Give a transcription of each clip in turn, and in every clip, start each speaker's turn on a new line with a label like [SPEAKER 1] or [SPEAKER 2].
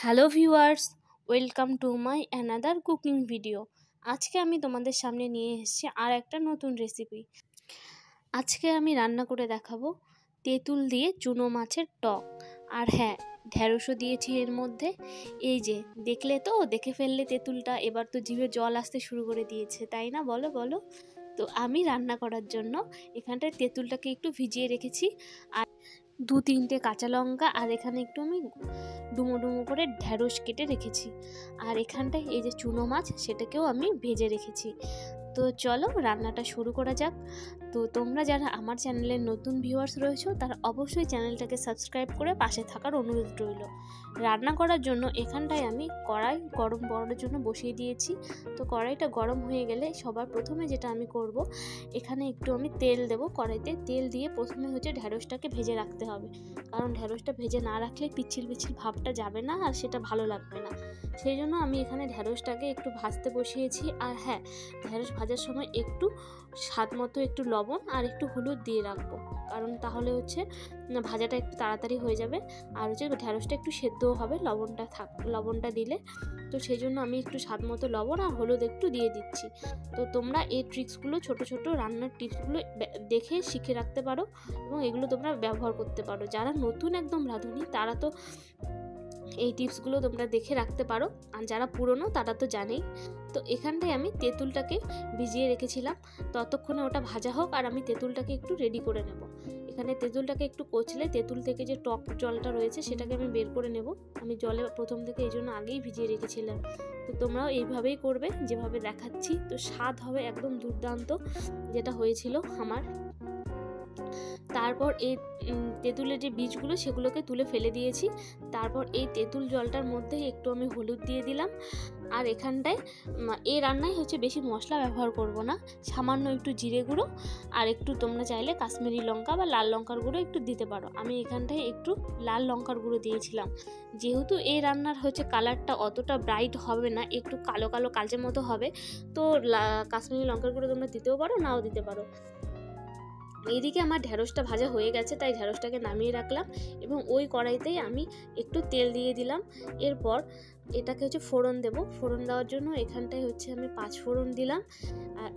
[SPEAKER 1] Hello viewers, welcome to my another cooking video. আজকে আমি তোমাদের সামনে নিয়ে এসেছি আর একটা নতুন রেসিপি। আজকে আমি রান্না করে দেখাবো তেঁতুল দিয়ে চুনো মাছের টক। আর হ্যাঁ, ঢ্যাঁড়সও দিয়েছি এর মধ্যে। এই যে দেখলে তো, দেখে ফেললে তেঁতুলটা, এবার তো জিভে জল আসতে শুরু করে দিয়েছে, তাই না? বলো বলো। তো আমি রান্না করার জন্য এখানটায় তেঁতুলটাকে একটু ভিজিয়ে রেখেছি, আর 2-3টে কাঁচা লঙ্কা, আর এখানে একটু আমি ডুমো ডুমো করে ঢ্যাঁড়স কেটে রেখেছি। আর এখানটায় এই যে চুনো মাছ, সেটাকেও আমি ভেজে রেখেছি। তো চলো রান্নাটা শুরু করা যাক। তো তোমরা যারা আমার চ্যানেলের নতুন ভিউয়ার্স রয়েছো, তারা অবশ্যই চ্যানেলটাকে সাবস্ক্রাইব করে পাশে থাকার অনুরোধ রইল। রান্না করার জন্য এখানটায় আমি কড়াই গরম করার জন্য বসিয়ে দিয়েছি। তো কড়াইটা গরম হয়ে গেলে সবার প্রথমে যেটা আমি করব, এখানে একটু আমি তেল দেব। কড়াইতে তেল দিয়ে প্রথমে হচ্ছে ঢ্যাঁড়সটাকে ভেজে রাখতে হবে, কারণ ঢ্যাঁড়সটা ভেজে না রাখলে পিচ্ছিল পিচ্ছিল ভাবটা যাবে না, আর সেটা ভালো লাগবে না। সেই জন্য আমি এখানে ঢ্যাঁড়সটাকে একটু ভাজতে বসিয়েছি। আর হ্যাঁ, ঢ্যাঁড়স ভাজার সময় একটু স্বাদ মতো একটু লবণ আর একটু হলুদ দিয়ে রাখবো, কারণ তাহলে হচ্ছে ভাজাটা একটু তাড়াতাড়ি হয়ে যাবে, আর হচ্ছে ঢ্যাঁড়সটা একটু সেদ্ধও হবে লবণটা দিলে। তো সেই জন্য আমি একটু স্বাদ মতো লবণ আর হলুদ একটু দিয়ে দিচ্ছি। তো তোমরা এই ট্রিক্সগুলো, ছোট ছোট রান্নার টিপসগুলো দেখে শিখে রাখতে পারো, এবং এগুলো তোমরা ব্যবহার করতে পারো। যারা নতুন একদম রাঁধুনি, তারা তো এই টিপসগুলো তোমরা দেখে রাখতে পারো, আর যারা পুরনো তারা তো জানেই। তো এখানটায় আমি তেঁতুলটাকে ভিজিয়ে রেখেছিলাম, ততক্ষণে ওটা ভাজা হোক, আর আমি তেঁতুলটাকে একটু রেডি করে নেব। এখানে তেঁতুলটাকে একটু কচলে তেঁতুল থেকে যে টক জলটা রয়েছে সেটাকে আমি বের করে নেব। আমি জলে প্রথম থেকে এই জন্য আগেই ভিজিয়ে রেখেছিলাম। তো তোমরাও এইভাবেই করবে, যেভাবে দেখাচ্ছি। তো স্বাদ হবে একদম দুর্দান্ত, যেটা হয়েছিল আমার। তারপর এই তেঁতুলের যে বীজগুলো, সেগুলোকে তুলে ফেলে দিয়েছি। তারপর এই তেঁতুল জলটার মধ্যে একটু আমি হলুদ দিয়ে দিলাম। আর এখানটায় এই রান্নায় হচ্ছে বেশি মশলা ব্যবহার করব না, সামান্য একটু জিরে গুঁড়ো, আর একটু তোমরা চাইলে কাশ্মীরি লঙ্কা বা লাল লঙ্কার গুঁড়ো একটু দিতে পারো। আমি এখানটায় একটু লাল লঙ্কার গুঁড়ো দিয়েছিলাম, যেহেতু এই রান্নার হচ্ছে কালারটা অতটা ব্রাইট হবে না, একটু কালো কালো কালচের মতো হবে। তো কাশ্মীরি লঙ্কার গুঁড়ো তোমরা দিতেও পারো, নাও দিতে পারো। এইদিকে আমার ঢ্যাঁড়সটা ভাজা হয়ে গেছে, তাই ঢ্যাঁড়সটাকে নামিয়ে রাখলাম, এবং ওই কড়াইতেই আমি একটু তেল দিয়ে দিলাম। এরপর এটাকে হচ্ছে ফোড়ন দেব। ফোড়ন দেওয়ার জন্য এখানটায় হচ্ছে আমি 5 ফোড়ন দিলাম,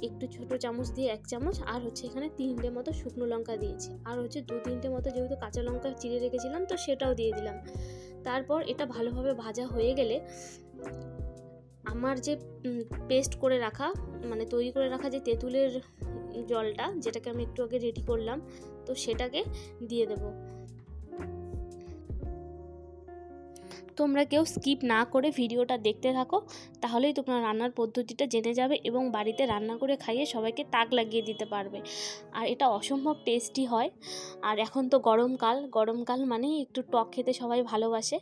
[SPEAKER 1] একটু ছোট চামচ দিয়ে 1 চামচ, আর হচ্ছে এখানে 3টে মতো শুকনো লঙ্কা দিয়েছি, আর হচ্ছে 2-3টে মতো যেহেতু কাঁচা লঙ্কা চিড়ে রেখেছিলাম, তো সেটাও দিয়ে দিলাম। তারপর এটা ভালোভাবে ভাজা হয়ে গেলে আমার যে পেস্ট করে রাখা, মানে তৈরি করে রাখা যে তেঁতুলের জলটা, যেটাকে আমি একটু আগে রেডি করলাম, তো সেটাকে দিয়ে দেব। তোমরা কেউ স্কিপ না করে ভিডিওটা দেখতে থাকো, তাহলেই তোমরা রান্নার পদ্ধতিটা জেনে যাবে, এবং বাড়িতে রান্না করে খাইয়ে সবাইকে তাক লাগিয়ে দিতে পারবে। আর এটা অসম্ভব টেস্টি হয়। আর এখন তো গরমকাল মানেই একটু টক খেতে সবাই ভালোবাসে।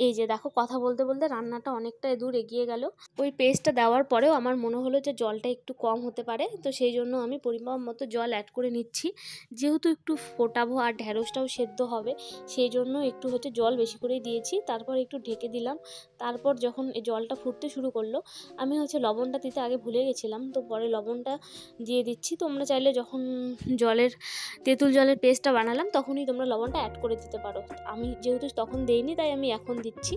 [SPEAKER 1] এই যে দেখো, কথা বলতে বলতে রান্নাটা অনেকটা দূর এগিয়ে গেল। ওই পেস্টটা দেওয়ার পরেও আমার মনে হলো যে জলটা একটু কম হতে পারে, তো সেই জন্য আমি পরিমাণ মতো জল অ্যাড করে নিচ্ছি। যেহেতু একটু ফোটাবো আর ঢ্যাঁড়সটাও সেদ্ধ হবে, সেই জন্য একটু হচ্ছে জল বেশি করেই দিয়েছি। তারপর একটু ঢেকে দিলাম। তারপর যখন এই জলটা ফুটতে শুরু করলো, আমি হচ্ছে লবণটা দিতে আগে ভুলে গেছিলাম, তো পরে লবণটা দিয়ে দিচ্ছি। তোমরা চাইলে যখন তেঁতুল জলের পেস্টটা বানালাম, তখনই তোমরা লবণটা অ্যাড করে দিতে পারো। আমি যেহেতু তখন দেইনি, তাই আমি এখন দিচ্ছি।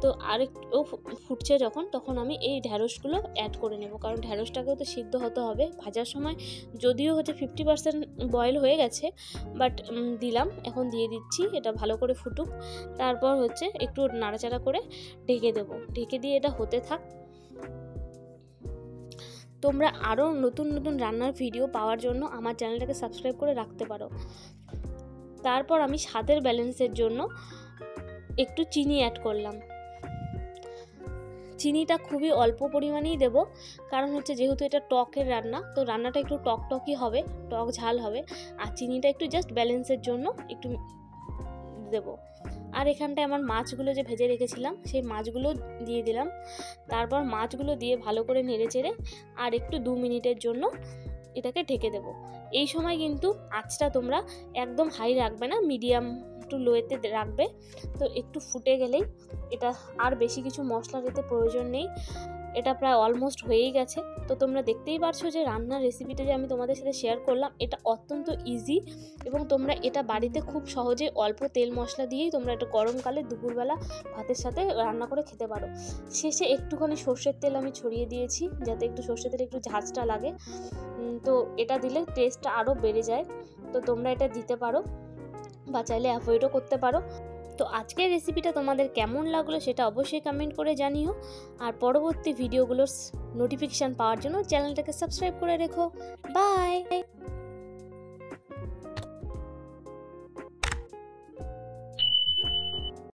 [SPEAKER 1] তো আরেকটু ফুটছে যখন, তখন আমি এই ঢ্যাঁড়সগুলো অ্যাড করে নেব, কারণ ঢ্যাঁড়সটাকেও তো সিদ্ধ হতে হবে। ভাজার সময় যদিও হচ্ছে 50% বয়েল হয়ে গেছে, বাট দিলাম, এখন দিয়ে দিচ্ছি। এটা ভালো করে ফুটুক, তারপর হচ্ছে একটু নাড়াচাড়া করে ঢেকে দেবো। ঢেকে দিয়ে এটা হতে থাক। তোমরা আরও নতুন নতুন রান্নার ভিডিও পাওয়ার জন্য আমার চ্যানেলটাকে সাবস্ক্রাইব করে রাখতে পারো। তারপর আমি স্বাদের ব্যালেন্সের জন্য একটু চিনি অ্যাড করলাম। চিনিটা খুবই অল্প পরিমাণেই দেব, কারণ হচ্ছে যেহেতু এটা টকের রান্না, তো রান্নাটা একটু টকটকই হবে, টক ঝাল হবে। আর চিনিটা একটু জাস্ট ব্যালেন্সের জন্য একটু দেব। আর এখানটায় আমার মাছগুলো যে ভেজে রেখেছিলাম, সেই মাছগুলো দিয়ে দিলাম। তারপর মাছগুলো দিয়ে ভালো করে নেড়ে চেড়ে আর একটু 2 মিনিটের জন্য এটাকে ঢেকে দেব। এই সময় কিন্তু আঁচটা তোমরা একদম হাই রাখবে না, মিডিয়াম টু লোয়েতে রাখবে। তো একটু ফুটে গেলেই, এটা আর বেশি কিছু মশলা দিতে প্রয়োজন নেই, এটা প্রায় অলমোস্ট হয়েই গেছে। তো তোমরা দেখতেই পারছো যে রান্নার রেসিপিটা যে আমি তোমাদের সাথে শেয়ার করলাম এটা অত্যন্ত ইজি, এবং তোমরা এটা বাড়িতে খুব সহজে অল্প তেল মশলা দিয়েই তোমরা এটা গরমকালে দুপুরবেলা ভাতের সাথে রান্না করে খেতে পারো। শেষে একটুখানি সর্ষের তেল আমি ছড়িয়ে দিয়েছি যাতে একটু সর্ষের তেলে একটু ঝাঁঝটা লাগে। তো এটা দিলে টেস্টটা আরও বেড়ে যায়। তো তোমরা এটা দিতে পারো বা চাইলে অ্যাভয়েডও করতে পারো। তো আজকের রেসিপিটা তোমাদের কেমন লাগলো সেটা অবশ্যই কমেন্ট করে জানিও, আর পরবর্তী ভিডিওগুলোর নোটিফিকেশান পাওয়ার জন্য চ্যানেলটাকে সাবস্ক্রাইব করে রেখো। বাই।